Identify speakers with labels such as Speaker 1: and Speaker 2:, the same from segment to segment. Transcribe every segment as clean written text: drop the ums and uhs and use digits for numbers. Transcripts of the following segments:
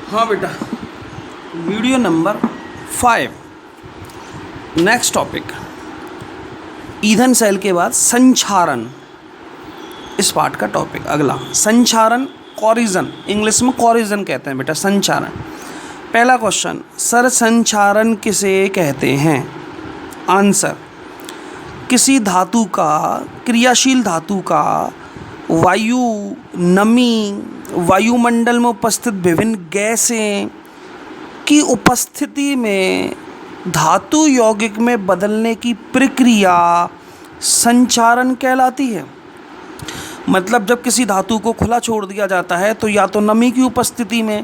Speaker 1: हाँ बेटा, video number 5। Next topic ईंधन सेल के बाद संक्षारण, इस पार्ट का टॉपिक अगला। संक्षारण कोरिजन, इंग्लिश में कोरिजन कहते हैं बेटा, संक्षारण। पहला क्वेश्चन, सर संक्षारण किसे कहते हैं? आंसर, किसी धातु का, क्रियाशील धातु का वायु, नमी, वायुमंडल में उपस्थित विभिन्न गैसें की उपस्थिति में धातु यौगिक में बदलने की प्रक्रिया संक्षारण कहलाती है। मतलब जब किसी धातु को खुला छोड़ दिया जाता है तो या तो नमी की उपस्थिति में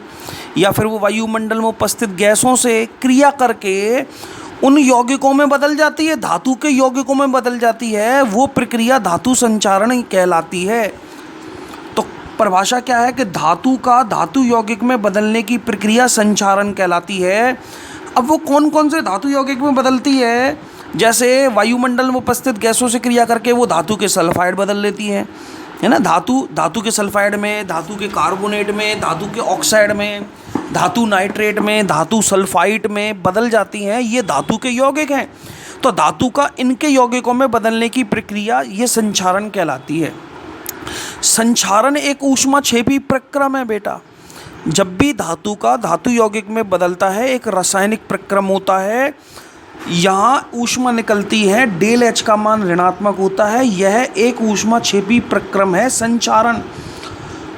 Speaker 1: या फिर वो वायुमंडल में उपस्थित गैसों से क्रिया करके उन यौगिकों में बदल जाती है, धातु के यौगिकों में बदल जाती है, वो प्रक्रिया धातु संक्षारण कहलाती है। तो परिभाषा क्या है कि धातु का धातु यौगिक में बदलने की प्रक्रिया संक्षारण कहलाती है। अब वो कौन कौन से धातु यौगिक में बदलती है? जैसे वायुमंडल में उपस्थित गैसों से क्रिया करके वो धातु के सल्फाइड बदल लेती है ना, धातु के सल्फाइड में, धातु के कार्बोनेट में, धातु के ऑक्साइड में, धातु नाइट्रेट में, धातु सल्फाइड में बदल जाती हैं। ये धातु के यौगिक हैं। तो धातु का इनके यौगिकों में बदलने की प्रक्रिया ये संक्षारण कहलाती है। संक्षारण एक ऊष्माक्षेपी प्रक्रम है बेटा। जब भी धातु का धातु यौगिक में बदलता है एक रासायनिक प्रक्रम होता है, यहाँ ऊष्मा निकलती है, डेल एच का मान ऋणात्मक होता है। यह एक ऊष्माक्षेपी प्रक्रम है संक्षारण,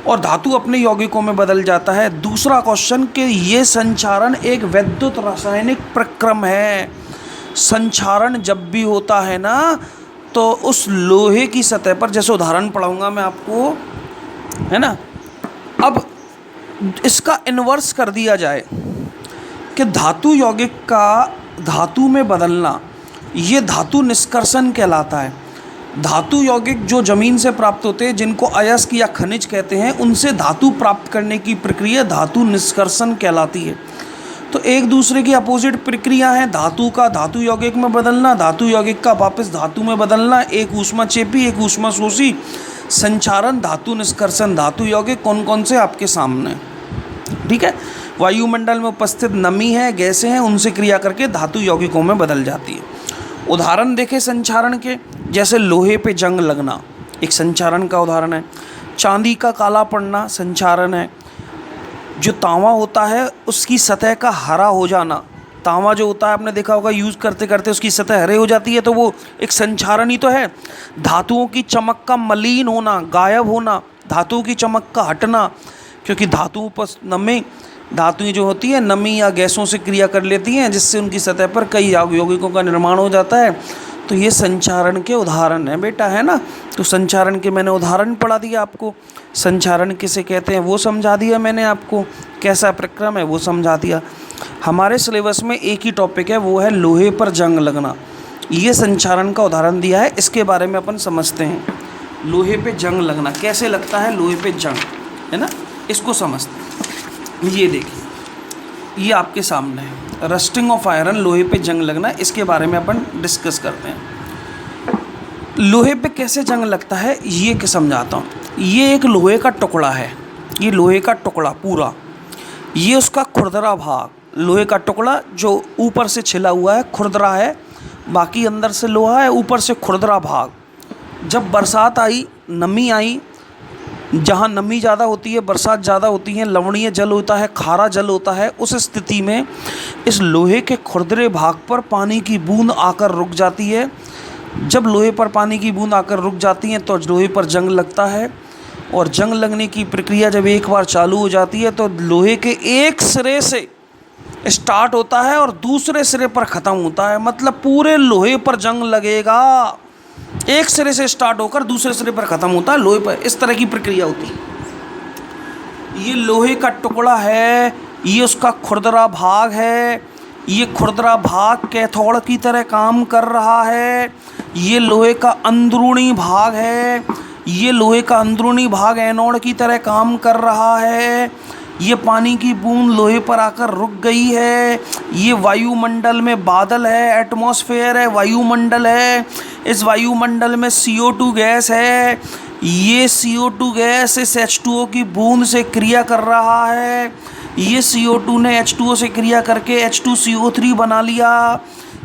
Speaker 1: और धातु अपने यौगिकों में बदल जाता है। दूसरा क्वेश्चन कि ये संक्षारण एक वैद्युत रासायनिक प्रक्रम है। संक्षारण जब भी होता है ना तो उस लोहे की सतह पर, जैसे उदाहरण पढ़ाऊंगा मैं आपको, है ना। अब इसका इन्वर्स कर दिया जाए कि धातु यौगिक का धातु में बदलना, ये धातु निष्कर्षण कहलाता है। धातु यौगिक जो ज़मीन से प्राप्त होते हैं, जिनको अयस्क या खनिज कहते हैं, उनसे धातु प्राप्त करने की प्रक्रिया धातु निष्कर्षण कहलाती है। तो एक दूसरे की अपोजिट प्रक्रिया है, धातु का धातु यौगिक में बदलना, धातु यौगिक का वापस धातु में बदलना, एक ऊष्माक्षेपी एक ऊष्माशोषी। संक्षारण, धातु निष्कर्षण, धातु यौगिक कौन कौन से आपके सामने, ठीक है। वायुमंडल में उपस्थित नमी है, गैसें हैं, उनसे क्रिया करके धातु यौगिकों में बदल जाती है। उदाहरण देखें संक्षारण के, जैसे लोहे पे जंग लगना एक संक्षारण का उदाहरण है। चांदी का काला पड़ना संक्षारण है। जो तांबा होता है उसकी सतह का हरा हो जाना, तांबा जो होता है आपने देखा होगा यूज़ करते करते उसकी सतह हरे हो जाती है, तो वो एक संक्षारण ही तो है। धातुओं की चमक का मलिन होना, गायब होना, धातुओं की चमक का हटना, क्योंकि धातुओं पर नमी, धातुएं जो होती है नमी या गैसों से क्रिया कर लेती हैं, जिससे उनकी सतह पर कई यौगिकों का निर्माण हो जाता है। तो ये संक्षारण के उदाहरण हैं बेटा, है ना। तो संक्षारण के मैंने उदाहरण पढ़ा दिया आपको, संक्षारण किसे कहते हैं वो समझा दिया मैंने आपको, कैसा प्रक्रम है वो समझा दिया। हमारे सिलेबस में एक ही टॉपिक है, वो है लोहे पर जंग लगना। ये संक्षारण का उदाहरण दिया है, इसके बारे में अपन समझते हैं। लोहे पे जंग लगना कैसे लगता है, लोहे पे जंग, है ना, इसको समझते हैं। ये देखिए, ये आपके सामने है, रस्टिंग ऑफ आयरन, लोहे पे जंग लगना, इसके बारे में अपन डिस्कस करते हैं। लोहे पे कैसे जंग लगता है ये समझाता हूँ। ये एक लोहे का टुकड़ा है, ये लोहे का टुकड़ा पूरा, ये उसका खुरदरा भाग, लोहे का टुकड़ा जो ऊपर से छिला हुआ है खुरदरा है, बाकी अंदर से लोहा है, ऊपर से खुरदरा भाग। जब बरसात आई, नमी आई, जहाँ नमी ज़्यादा होती है, बरसात ज़्यादा होती है, लवणीय जल होता है, खारा जल होता है, उस स्थिति में इस लोहे के खुरदरे भाग पर पानी की बूंद आकर रुक जाती है। जब लोहे पर पानी की बूंद आकर रुक जाती है तो लोहे पर जंग लगता है, और जंग लगने की प्रक्रिया जब एक बार चालू हो जाती है तो लोहे के एक सिरे से स्टार्ट होता है और दूसरे सिरे पर ख़त्म होता है। मतलब पूरे लोहे पर जंग लगेगा, एक सिरे से स्टार्ट होकर दूसरे सिरे पर ख़त्म होता है लोहे पर, इस तरह की प्रक्रिया होती है। ये लोहे का टुकड़ा है, ये उसका खुरदरा भाग है, ये खुरदरा भाग कैथोड की तरह काम कर रहा है। ये लोहे का अंदरूनी भाग है, ये लोहे का अंदरूनी भाग एनोड की तरह काम कर रहा है। ये पानी की बूंद लोहे पर आकर रुक गई है। ये वायुमंडल में बादल है, एटमॉस्फेयर है, वायुमंडल है। इस वायुमंडल में CO2 गैस है। ये CO2 गैस इस H2O की बूंद से क्रिया कर रहा है। ये CO2 ने H2O से क्रिया करके H2CO3 बना लिया।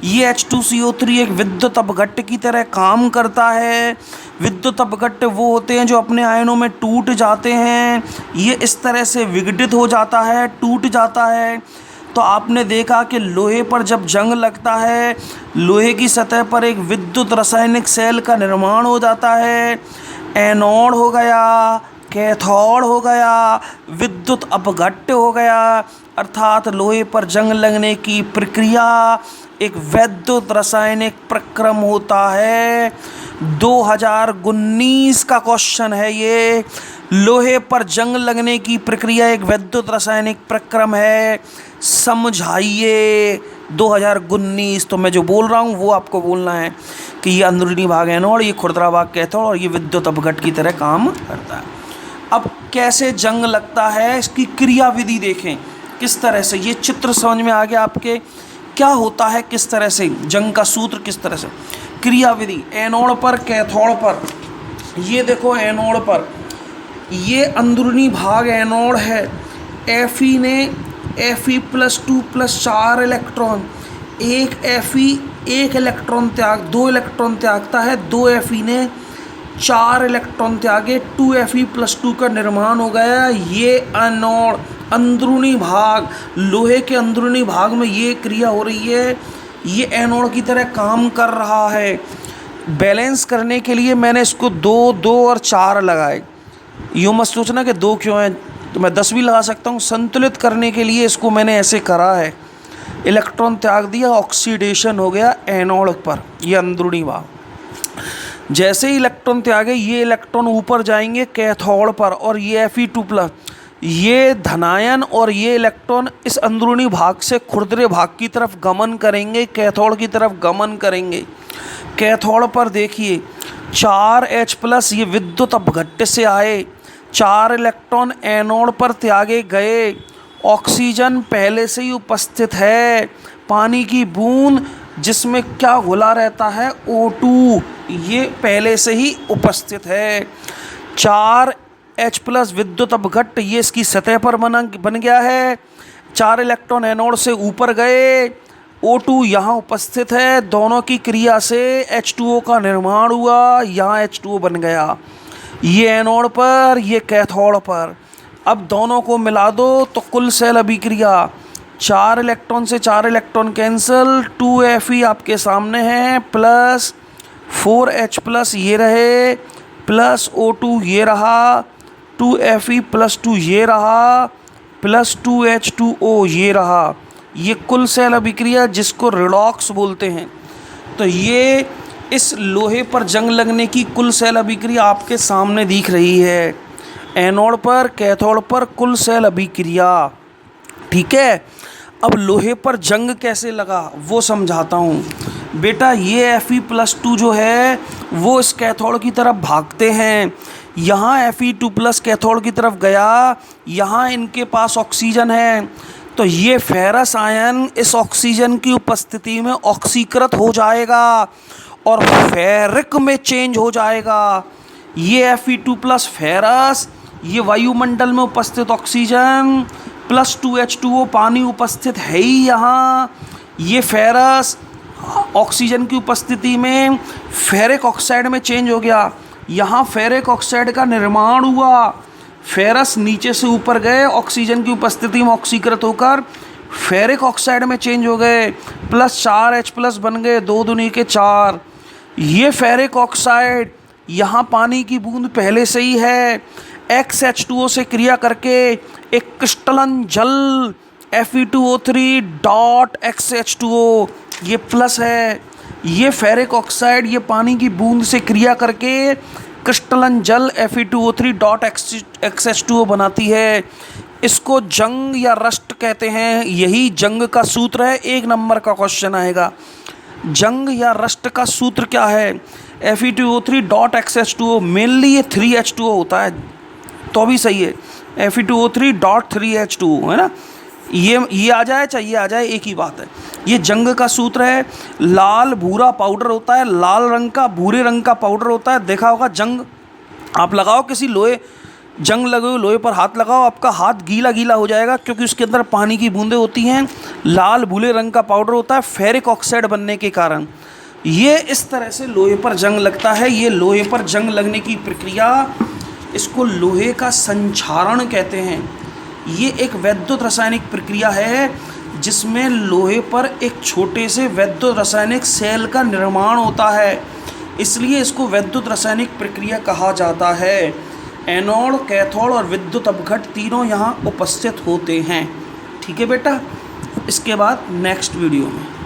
Speaker 1: ये H2CO3 एक विद्युत अपघट्ट की तरह काम करता है। विद्युत अपघट्ट वो होते हैं जो अपने आयनों में टूट जाते हैं। ये इस तरह से विघटित हो जाता है, टूट जाता है। तो आपने देखा कि लोहे पर जब जंग लगता है, लोहे की सतह पर एक विद्युत रासायनिक सेल का निर्माण हो जाता है। एनोड हो गया, कैथोड हो गया, विद्युत अपघट्ट हो गया। अर्थात लोहे पर जंग लगने की प्रक्रिया एक वैद्युत रासायनिक प्रक्रम होता है। 2019 का क्वेश्चन है ये। लोहे पर जंग लगने की प्रक्रिया एक वैद्युत रासायनिक प्रक्रम है, समझाइए। 2019 तो मैं जो बोल रहा हूँ वो आपको बोलना है कि ये अंदरूनी भाग एनोड, ये खुरदरा भाग कैथोड और ये विद्युत अपघट्ट की तरह काम करता है। अब कैसे जंग लगता है, इसकी क्रियाविधि देखें किस तरह से। ये चित्र समझ में आ गया आपके, क्या होता है, किस तरह से जंग का सूत्र, किस तरह से क्रियाविधि। एनोड पर कैथोड पर, ये देखो एनोड पर ये अंदरूनी भाग एनोड है। Fe ने Fe+2+ 4 इलेक्ट्रॉन, एक Fe एक इलेक्ट्रॉन त्याग, 2 इलेक्ट्रॉन त्यागता है। 2 Fe ने 4 इलेक्ट्रॉन त्यागे, 2Fe+2 का निर्माण हो गया। ये एनोड अंदरूनी भाग, लोहे के अंदरूनी भाग में ये क्रिया हो रही है। ये एनोड की तरह काम कर रहा है। बैलेंस करने के लिए मैंने इसको 2, 2 और 4 लगाए। यूँ मत सोचना कि 2 क्यों है, तो मैं 10 भी लगा सकता हूँ। संतुलित करने के लिए इसको मैंने ऐसे करा है। इलेक्ट्रॉन त्याग दिया, ऑक्सीडेशन हो गया एनोड पर, ये अंदरूनी भाग। जैसे ही इलेक्ट्रॉन त्यागे, ये इलेक्ट्रॉन ऊपर जाएंगे कैथोड पर और ये Fe2+, ये धनायन और ये इलेक्ट्रॉन इस अंदरूनी भाग से खुरदरे भाग की तरफ गमन करेंगे, कैथोड की तरफ गमन करेंगे। कैथोड पर देखिए 4H+, ये विद्युत अपघट्ट से आए। 4 इलेक्ट्रॉन एनोड पर त्यागे गए। ऑक्सीजन पहले से ही उपस्थित है। पानी की बूंद जिसमें क्या घुला रहता है, O2, ये पहले से ही उपस्थित है। 4H+ विद्युत अपघट्ट ये इसकी सतह पर बन गया है। 4 इलेक्ट्रॉन एनोड से ऊपर गए, O2 यहाँ उपस्थित है। दोनों की क्रिया से H2O का निर्माण हुआ, यहाँ H2O बन गया। ये एनोड पर, ये कैथोड पर। अब दोनों को मिला दो तो कुल सेल अभिक्रिया, 4 इलेक्ट्रॉन से 4 इलेक्ट्रॉन कैंसिल, 2Fe आपके सामने है, प्लस 4H+ ये रहे, प्लस O2 ये रहा, 2Fe+2 ये रहा, प्लस 2H2O ये रहा। ये कुल सेल अभिक्रिया जिसको रिडॉक्स बोलते हैं। तो ये इस लोहे पर जंग लगने की कुल सेल अभिक्रिया आपके सामने दिख रही है। एनोड पर, कैथोड पर कुल सेल अभिक्रिया, ठीक है। अब लोहे पर जंग कैसे लगा वो समझाता हूँ। बेटा ये Fe+2 जो है वो इस कैथोड की तरफ भागते हैं। यहाँ Fe2+ कैथोड की तरफ गया, यहाँ इनके पास ऑक्सीजन है, तो ये फेरस आयन इस ऑक्सीजन की उपस्थिति में ऑक्सीकृत हो जाएगा और फेरिक में चेंज हो जाएगा। ये Fe2+ फेरस, ये वायुमंडल में उपस्थित ऑक्सीजन, प्लस 2H2O पानी उपस्थित है ही यहाँ। ये फेरस ऑक्सीजन की उपस्थिति में फेरिक ऑक्साइड में चेंज हो गया। यहाँ फेरिक ऑक्साइड का निर्माण हुआ। फेरस नीचे से ऊपर गए, ऑक्सीजन की उपस्थिति में ऑक्सीकृत होकर फेरिक ऑक्साइड में चेंज हो गए, प्लस 4H+ बन गए, 2 दूनी के 4। ये फेरिक ऑक्साइड, यहाँ पानी की बूंद पहले से ही है, XH2O से क्रिया करके एक क्रिस्टलन जल Fe2O3.XH2O ये प्लस है। ये फेरिक ऑक्साइड ये पानी की बूंद से क्रिया करके क्रिस्टलन जल Fe2O3.XH2O बनाती है। इसको जंग या रस्ट कहते हैं। यही जंग का सूत्र है। 1 नंबर का क्वेश्चन आएगा। जंग या रस्ट का सूत्र क्या है? Fe2O3.XH2O, मेनली ये 3H2O होता है तो भी सही है। Fe2O3.3H2O है ना, ये आ जाए चाहिए आ जाए, एक ही बात है। ये जंग का सूत्र है। लाल भूरा पाउडर होता है, लाल रंग का भूरे रंग का पाउडर होता है। देखा होगा जंग, आप लगाओ किसी लोहे जंग लगे हुए लोहे पर हाथ लगाओ, आपका हाथ गीला गीला हो जाएगा क्योंकि उसके अंदर पानी की बूंदें होती हैं, लाल भूरे रंग का पाउडर होता है फेरिक ऑक्साइड बनने के कारण। ये इस तरह से लोहे पर जंग लगता है। ये लोहे पर जंग लगने की प्रक्रिया, इसको लोहे का संक्षारण कहते हैं। ये एक वैद्युत रासायनिक प्रक्रिया है जिसमें लोहे पर एक छोटे से वैद्युत रासायनिक सेल का निर्माण होता है, इसलिए इसको वैद्युत रासायनिक प्रक्रिया कहा जाता है। एनोड, कैथोड और विद्युत अपघट तीनों यहाँ उपस्थित होते हैं। ठीक है बेटा, इसके बाद नेक्स्ट वीडियो में